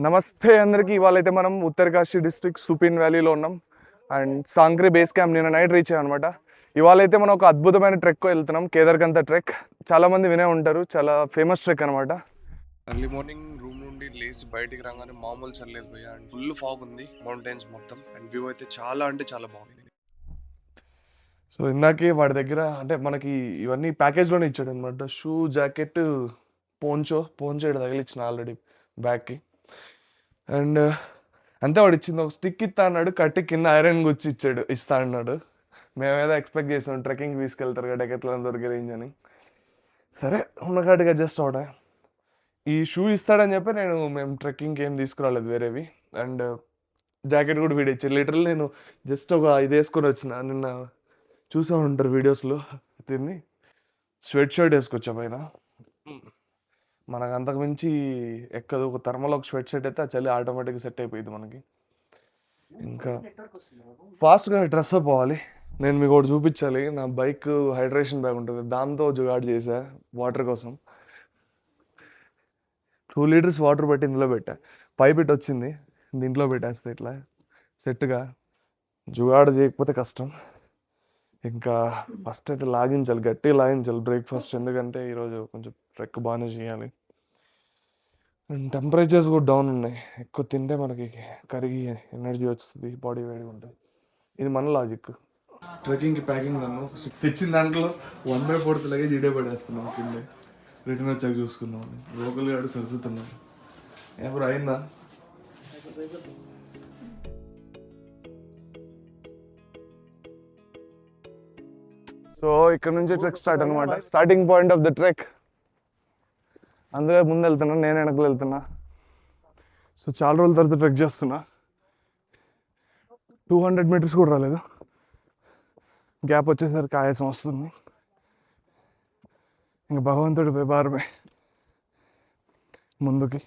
నమస్తే అందరికి. ఇవాళైతే మనం ఉత్తరకాశీ డిస్ట్రిక్ట్ సుపిన్ వ్యాలీలో ఉన్నాం అండ్ సాంగ్రీ బేస్ క్యాంప్ నిన్న నైట్ రీచ్ అయ్యాం అనమాట. ఇవాళైతే మనం ఒక అద్భుతమైన ట్రెక్ వెళ్తున్నాం, కేదార్కంత ట్రెక్. చాలా మంది వినే ఉంటారు, చాలా ఫేమస్ ట్రెక్ అనమాట. ఎర్లీ మార్నింగ్ రూమ్ నుండి లేచి బయటికి రాగానే మామూలు చల్లేదు పోయా అండ్ ఫుల్ ఫాగ్ ఉంది మౌంటైన్స్ మొత్తం అండ్ వ్యూ అయితే చాలా అంటే చాలా బాగుంది. సో ఇందాకే వాడి దగ్గర అంటే మనకి ఇవన్నీ ప్యాకేజ్లోనే ఇచ్చాడు అనమాట. షూ, జాకెట్, పోంచో ఇక్కడ తగిలిచ్చిన ఆల్రెడీ బ్యాగ్కి. అండ్ అంతే వాడు ఇచ్చింది. ఒక స్టిక్ ఇస్తా అన్నాడు, కట్టి కింద ఐరన్ గుచ్చి ఇస్తా అన్నాడు. మేమేదో ఎక్స్పెక్ట్ చేసాం ట్రెక్కింగ్ తీసుకెళ్తారు కదా డెకెత్లాన్ దొరికే రేంజ్ అని. సరే ఉన్నకాటికి అడ్జస్ట్ అవడా. ఈ షూ ఇస్తాడని చెప్పి మేము ట్రెక్కింగ్కి ఏం తీసుకురాలేదు వేరేవి. అండ్ జాకెట్ కూడా వీడి ఇచ్చాడు. లిటరల్ నేను జస్ట్ ఒక ఇది వేసుకొని వచ్చిన. నిన్న చూసా ఉంటారు వీడియోస్లో దీన్ని. స్వెట్ షర్ట్ వేసుకొచ్చా పైన. మనకు అంతకు మించి ఎక్కదు. ఒక థర్మల్ ఒక స్వెట్ షర్ట్ అయితే ఆ చలి ఆటోమేటిక్గా సెట్ అయిపోయింది మనకి. ఇంకా ఫాస్ట్గా డ్రెస్ అప్ అవ్వాలి. నేను మీకు ఒకటి చూపించాలి. నా బైక్ హైడ్రేషన్ బ్యాగ్ ఉంటుంది, దాంతో జుగాడ్ చేశా వాటర్ కోసం. 2 లీటర్స్ వాటర్ పెట్టి ఇందులో పెట్టా. పైప్ ఇట్ వచ్చింది, దీంట్లో పెట్టేస్తే ఇట్లా సెట్గా. జుగాడ్ చేయకపోతే కష్టం. ఇంకా ఫస్ట్ అయితే లాగించాలి, గట్టిగా లాగించాలి బ్రేక్ఫాస్ట్. ఎందుకంటే ఈరోజు కొంచెం ట్రెక్ బాగానే చేయాలి. అండ్ టెంపరేచర్స్ కూడా డౌన్ ఉన్నాయి. ఎక్కువ తింటే మనకి కరిగి ఎనర్జీ వస్తుంది, బాడీ వేడిగా ఉంటుంది. ఇది మన లాజిక్. ట్రెక్కింగ్కి ప్యాకింగ్ నన్ను తెచ్చిన దాంట్లో 1/4 లగేజ్ ఇడే పడేస్తున్నాం కింద. రిటర్న్ వచ్చాక చూసుకున్నాం. లోకల్ గాడు సర్దుతున్నాం. ఎవరు అయిందా? సో ఇక్కడ నుంచి ట్రెక్ స్టార్ట్ అనమాట. Starting point of the trek. అందులో ముందు వెళ్తున్నా, నేను వెనకలు వెళ్తున్నా. సో చాలా రోజుల తర్వాత ట్రెక్ చేస్తున్నా. 200 మీటర్స్ కూడా రాలేదు. గ్యాప్ వచ్చేసరికి ఆయాసం వస్తుంది. ఇంకా భగవంతుడి పై భారమే ముందుకి.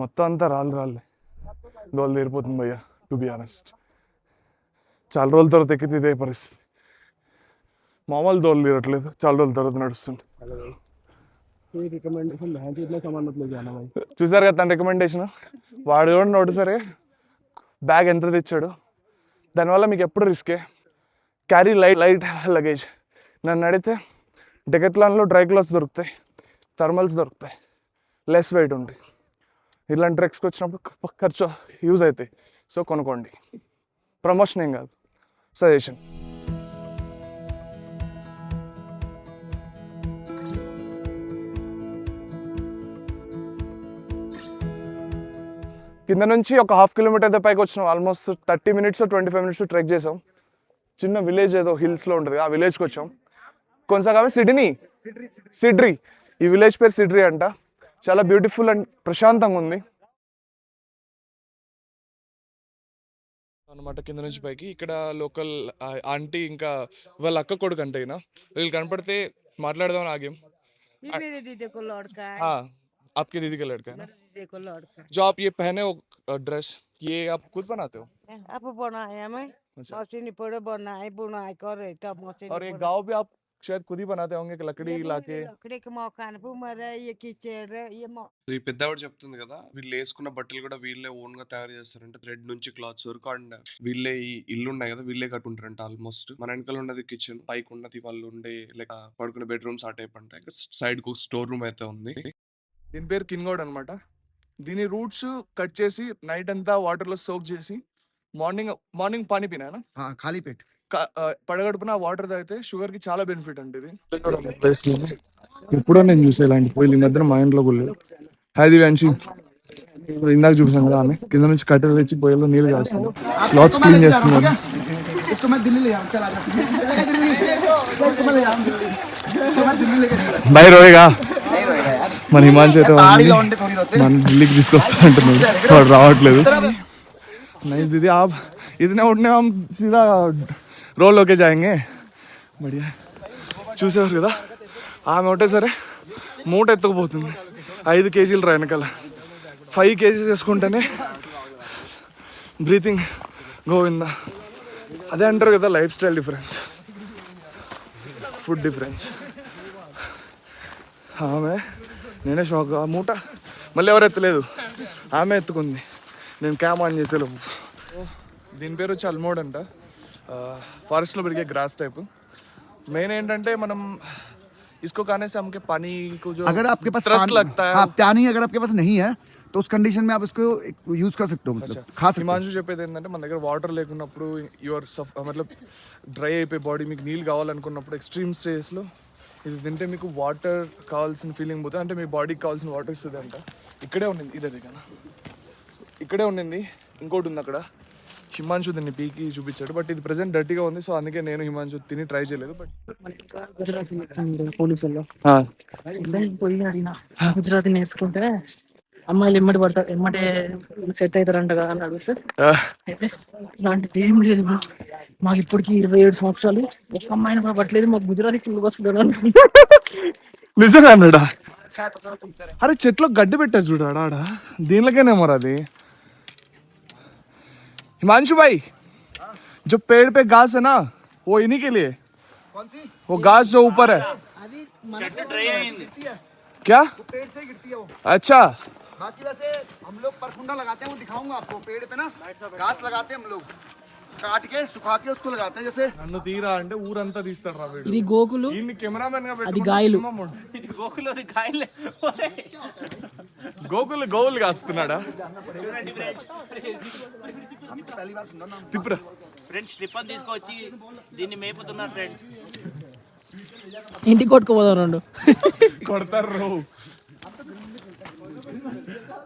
మొత్తం అంతా రాళ్ళే. దోలు తీరిపోతుంది భయ్యా, టు బి ఆనెస్ట్. చాలా రోజుల తర్వాత ఎక్కితే ఇదే పరిస్థితి. మామూలు దోలు తీరట్లేదు, చాలా రోజుల తర్వాత నడుస్తుంది. చూసారు కదా తన రికమెండేషన్. వాడు కూడా నోటు సరే బ్యాగ్ ఎంత తెచ్చాడు. దానివల్ల మీకు ఎప్పుడు రిస్కే. Carry light luggage. నన్ను అడిగితే డెకెత్లాన్లో డ్రై క్లాత్స్ దొరుకుతాయి, థర్మల్స్ దొరుకుతాయి, లెస్ వెయిట్ ఉంటాయి. ఇలాంటి ట్రెక్స్కి వచ్చినప్పుడు ఖర్చు యూజ్ అవుతాయి. సో కొనుక్కోండి. ప్రమోషన్ ఏం కాదు, సజెషన్. కింద నుంచి ఒక 1/2 కిలోమీటర్ అయితే పైకి వచ్చినాం. ఆల్మోస్ట్ 30 మినిట్స్ 25 మినిట్స్ ట్రెక్ చేసాం. చిన్న విలేజ్ ఏదో హిల్స్లో ఉంటుంది, ఆ విలేజ్కి వచ్చాం. కొనసాగామే సిడ్రీ. ఈ విలేజ్ పేరు సిడ్రీ అంట. చాలా బ్యూటిఫుల్ అండ్ ప్రశాంతంగా ఉంది అనమాట. కింద నుంచి పైకి ఇక్కడ లోకల్ ఆంటీ ఇంకా వాళ్ళ అక్క కొడుకు అంటే ఈయన. వీళ్ళు కనపడితే మాట్లాడదామని ఆగాం. आपकी दीदी का लड़का है ना? जो आप ये पहने हो ड्रेस, ये आप खुद बनाते हो? आप बनाया मैं मशीन पर बनाए बुनाई कर रही तब मशीन। और ये गाँव भी आप शायद खुद ही बनाते होंगे, लकड़ी लाके? लकड़ी के मकान पर मरे ये किचन ये ఈ పెద్దవాడు చెప్తుంది కదా, వీళ్ళు వేసుకున్న బట్టలు కూడా వీళ్ళే ఓన్ గా తయారు చేస్తారంట. థ్రెడ్ నుంచి క్లాత్స్ వరకు. అండ్ వీళ్ళే ఈ ఇల్లు ఉన్నాయి కదా, వీళ్ళే కట్టుంటారంట ఆల్మోస్ట్. మన వెనకాల ఉన్నది కిచెన్, పైకి ఉన్నది వాళ్ళు ఉండే లైక్ పడుకునే బెడ్రూమ్స్ ఆ టైప్ అంట. సైడ్ కు స్టోర్ రూమ్ అయితే ఉంది. దీని పేరు కిన్గోడ్ అనమాట. దీని రూట్స్ కట్ చేసి నైట్ అంతా వాటర్లో సోక్ చేసి మార్నింగ్ పానీ పీనా ఖాళీ పెట్టి పడగడుపున వాటర్ తాగితే షుగర్ కి చాలా బెనిఫిట్ అండి ఇది. ఎప్పుడో నేను చూసే ఇలాంటి పొయ్యిలు. ఈ మధ్యన మా ఇంట్లో గుళ్ళు. అది వంచి ఇందాక చూసాను కదా, ఆమె కింద నుంచి కట్టెలు తెచ్చి పొయ్యిలో నీళ్ళు కాస్తుంది, క్లాత్స్ క్లీన్ చేస్తున్నారు. బై రోయేగా మన హిమాంశు అయితే మన ఢిల్లీకి తీసుకొస్తా అంటున్నాడు, వాడు రావట్లేదు. నైస్ దీदी आप इतने उठने हम सीधा రోల్ ఓకే జాయింగే. బడియా. చూసేవారు కదా ఆమె ఒకటే సరే మూట ఎత్తుకుపోతుంది. 5 కేజీలు రా వెనకాల. 5 కేజీస్ వేసుకుంటేనే బ్రీతింగ్ గోవిందా. అదే అంటారు కదా life style difference, food difference. ఆమె నేనే షాక్. ఆ మూట మళ్ళీ ఎవరు ఎత్తలేదు, ఆమె ఎత్తుకుంది. నేను క్యామ్ ఆన్ చేసేలోపు. దీని పేరు వచ్చి అల్మోడ్ అంట. ఫారెస్ట్లో పెరిగే గ్రాస్ టైప్. మెయిన్ ఏంటంటే మనం इसको खाने से हमके पानी को जो अगर आपके पास थ्रस्ट लगता है, हाँ, पानी अगर आपके पास नहीं है तो उस कंडीशन में आप इसको यूज कर सकते हो, मतलब खा सकते हो. హిమాంశు చెప్పేది ఏంటంటే మన దగ్గర వాటర్ లేకున్నప్పుడు యువర్ మతలబ్ డ్రై అయిపోయి బాడీ, మీకు నీళ్ళు కావాలనుకున్నప్పుడు ఎక్స్ట్రీమ్ స్టేజ్లో ఇది తింటే మీకు వాటర్ కావాల్సిన ఫీలింగ్ పోతుంది. అంటే మీ బాడీకి కావాల్సిన వాటర్ ఇస్తుంది అంట. ఇక్కడే ఉండింది, ఇదే కదా ఇక్కడే ఉండింది. ఇంకోటి ఉంది అక్కడ. హిమాంశు దీన్ని పీకి చూపించాడు, బట్ ఇది ప్రెసెంట్ డర్టీగా ఉంది. సో అందుకే నేను హిమాంశు తిని ట్రై చేయలేదు. బట్ పోలీసుల్లో పోయి అడిగిన గుజరాతీ నేర్చుకుంటే అమ్మాయిలు ఎమ్మటి పడతారు, ఎమ్మటే సెట్ అవుతారంట కదా అని అడిగితే అయితే ఇలాంటిది ఏం లేదు bro. మాకు ఇప్పటికి 27 సంవత్సరాలు ఒక్క అమ్మాయిని కూడా పట్టలేదు, మాకు గుజరాతీ ఫుల్ వస్తుంది అనుకుంటా. నిజంగా అన్నాడా? అరే చెట్లో గడ్డి పెట్టారు చూడు ఆడ, దీనిలోకేనే మరి అది. हिमांशु भाई, जो पेड़ पे घास है ना वो इन्हीं के लिए, कौन सी? वो घास जो ऊपर है. क्या? पेड़ से गिरती है वो. अच्छा, बाकी वैसे हम लोग परखुंडा लगाते हैं, वो दिखाऊंगा आपको. पेड़ पे ना घास लगाते हैं हम लोग, काट के सुखा के उसको लगाते हैं. जैसे నన్ను తీరా అంటే ఊరంతా తీస్తాడు రా వీడు. ఇది గోకులు, ఈయన్ని కెమెరామెన్ గా అది పెట్టుకుని గాయలు. Cinema mode. గోకులు గోవులు కాస్తున్నాడా? తిప్పురా. ఫ్రెండ్స్ ట్రిప్ అని తీసుకొచ్చి దీన్ని మేపుతున్నారు ఫ్రెండ్స్. ఇంటికి కొట్టుకుపోదాం రెండు. కొడతారు రో.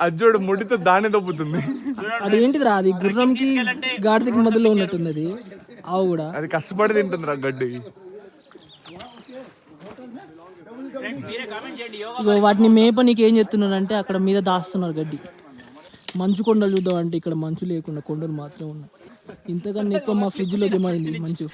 అజ్జోడు ముడితో దాన్ని దొబ్బుతుంది. అది ఏంటిదిరా, అది గుర్రంకి గాడిదకి మధ్యలో ఉన్నట్టుంది అది. ఆవు కూడా అది కష్టపడి తింటుంది రా గడ్డి. ఫ్రెండ్స్ మీరే కామెంట్ చేయండి. యోగా ఇగో వాటిని మేప నీకు ఏం చెప్తున్నారంటే అక్కడ మీద దాస్తున్నారు గడ్డి. మంచు కొండలు చూద్దాం అంటే ఇక్కడ మంచు లేకుండా కొండలు మాత్రమే ఉన్నాయి. ఇంతకన్నా ఎక్కువ మా ఫ్రిడ్జ్ లో జమైంది మంచు.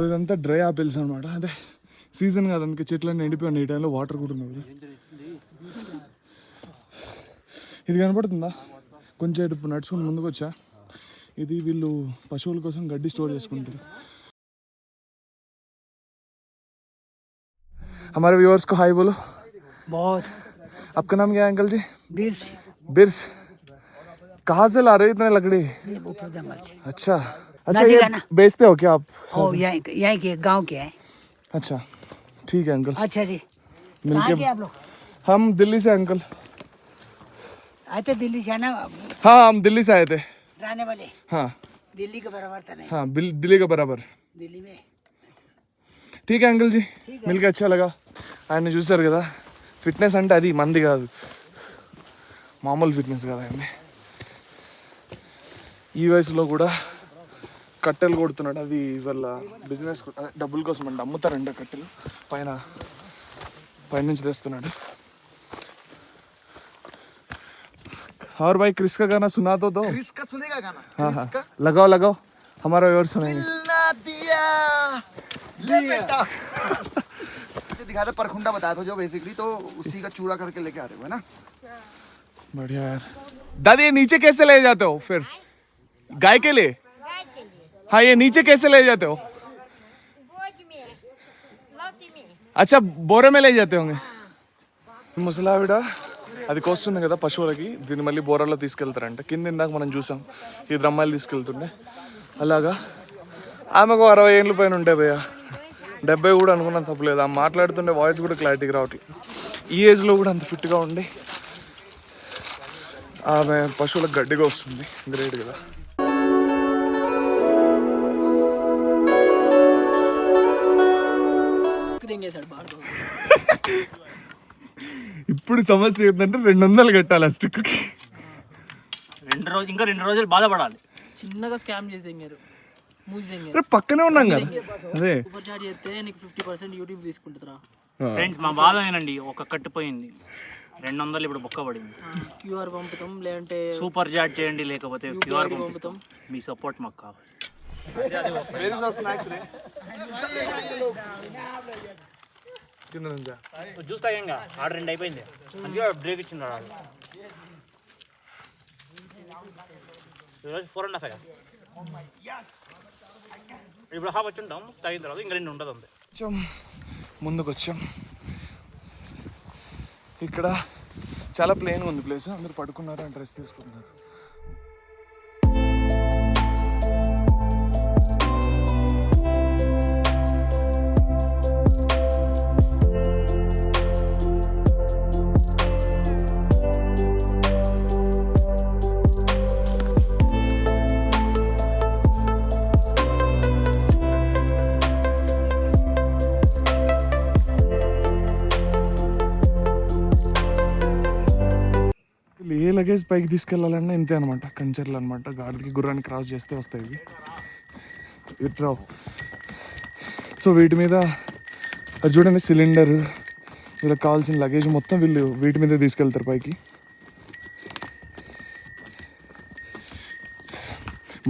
ఇదంతా డ్రై ఆపిల్స్ అనమాట. అదే సీజన్ కాదు, అందుకే చెట్లన్నీ ఎండిపోయిన. ఈ టైంలో వాటర్ కూడా ఉన్నది. ఇది కనపడుతుందా? కొంచెం ఇప్పుడు నడుచుకుని ముందుకు వచ్చా. ఇది వీళ్ళు పశువుల కోసం గడ్డి స్టోర్ చేసుకుంటారు. हमारे व्यूअर्स को हाय बोलो. बहुत. आपका नाम क्या है अंकल जी? बीर्स. बिर्स. कहाँ से ला रहे हो इतने लकड़ी? ये ऊपर दमर से. अच्छा अच्छा, नदी ये का ना? बेचते हो क्या आप? ओ यहाँ के गांव के हैं. अच्छा ठीक है अंकल. अच्छा जी. मिलके कहाँ के आप लोग? हम दिल्ली से अंकल. आए थे दिल्ली से ना, हाँ हम दिल्ली से आए थे. रहने वाले हाँ दिल्ली के बराबर था नहीं. हाँ दिल्ली के बराबर. दिल्ली में. ठीक है अंकल जी, मिलके अच्छा लगा. ఆయన చూసారు కదా, ఫిట్నెస్ అంటే అది మంది కాదు, మామూలు ఫిట్నెస్ కాదు ఆయన్ని. ఈ వయసులో కూడా కట్టెలు కొడుతున్నాడు. అది వాళ్ళ బిజినెస్ డబ్బుల కోసం అంటే అమ్ముతారంట కట్టెలు. పైనుంచి తెస్తున్నాడు. और भाई क्रिस का गाना सुना तो दो. क्रिस का सुनेगा गाना? हाँ क्रिस का? लगाओ लगाओ, हमारा और सुनेंगे. दिल ना दिया ले बेटा. दिखा दे, परखुंडा बताया था जो बेसिकली, तो उसी का चूरा करके लेके आ रहे हो, है ना? बढ़िया यार. दादी ये नीचे कैसे ले जाते हो फिर? गाय के लिए? हाँ ये नीचे कैसे ले जाते हो? बोझ में, लौसी में. अच्छा बोरे में ले जाते होंगे. ముసలావిడ అది కోస్తుంది కదా పశువులకి, దీన్ని మళ్ళీ బోరాల్లో తీసుకెళ్తారంట. కింద ఇందాక మనం చూసాం ఇద్దరు అమ్మాయిలు తీసుకెళ్తుండే. అలాగా ఆమెకు 60 ఏళ్ళు పైన ఉంటాయి భయ్య, 70 కూడా అనుకున్నాను తప్పలేదు. ఆమె మాట్లాడుతుండే వాయిస్ కూడా క్లారిటీగా రావట్లేదు. ఈ ఏజ్లో కూడా అంత ఫిట్గా ఉండి ఆమె పశువులకు గడ్డిగా వస్తుంది. గ్రేట్ కదా. తెంగేశాడు బాగా. ఇప్పుడు సమస్య ఏంటంటే 200 కట్టాలి ఆ స్టిక్కి. ఇంకా 2 రోజులు బాధపడాలి. చిన్నగా స్కామ్ చేసి తెంగారు, మూసి తెంగారు. అరే పక్కనే ఉన్నాం కదా. అదే సూపర్ చాట్ చేస్తే నీకు 50% యూట్యూబ్ తీసుకుంటుందిరా. ఫ్రెండ్స్ మా బాధ ఏనండి, ఒక కట్టిపోయింది 200 ఇప్పుడు బొక్క పడింది. క్యూఆర్ పంపుతాం, లేదంటే సూపర్ చాట్ చేయండి, లేకపోతే క్యూఆర్ పంపిస్తాం. మీ సపోర్ట్ మాకు కావాలి. జ్యూస్ తాగంగా ఆర్డర్ 2 అయిపోయింది, అందుకే బ్రేక్ ఇచ్చింది. ఈరోజు 4.5 ఇప్పుడు హాఫ్ వచ్చి ఉంటాం, తాగిన తర్వాత ఇంకా 2 ఉంటుంది అంతే. కొంచెం ముందుకు వచ్చాం. ఇక్కడ చాలా ప్లేన్గా ఉంది ప్లేస్. అందరు పడుకున్నారు అండ్ రెస్ట్ తీసుకుంటున్నారు. ఏ లగేజ్ పైకి తీసుకెళ్ళాలన్నా ఇంతే అనమాట. కంచెర్లు అనమాట. గాడికి గుర్రాన్ని క్రాస్ చేస్తే వస్తాయి ఇవి. విత్డ్రావ్. సో వీటి మీద అది చూడండి, సిలిండర్, వీళ్ళకి కావాల్సిన లగేజ్ మొత్తం వీళ్ళు వీటి మీద తీసుకెళ్తారు పైకి.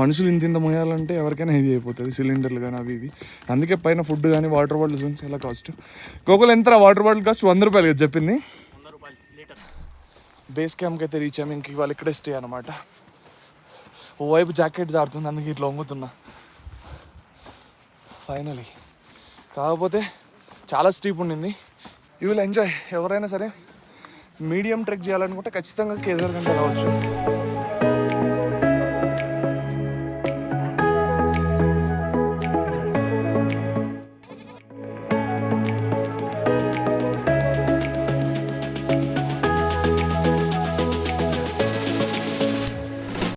మనుషులు ఇంత మోయాలంటే ఎవరికైనా హెవీ అయిపోతుంది, సిలిండర్లు కానీ అవి ఇవి. అందుకే పైన ఫుడ్ కానీ వాటర్ బాటిల్స్ కానీ చాలా కాస్ట్. గోకుల్ ఎంత వాటర్ బాటిల్ కాస్ట్? 100 రూపాయలు కదా చెప్పింది. 100 రూపాయలు లీటర్. బేస్ క్యాంప్కి అయితే రీచ్ అయ్యాము. ఇంక ఇవాళ ఇక్కడే స్టే అనమాట. ఓవైపు జాకెట్ జారుతుంది, అందుకే ఇట్లా వంగుతున్నా ఫైనలీ. కాకపోతే చాలా స్టీప్ ఉండింది. You will enjoy. ఎవరైనా సరే మీడియం ట్రెక్ చేయాలనుకుంటే ఖచ్చితంగా కేదార్గంజ్ వెళ్ళవచ్చు.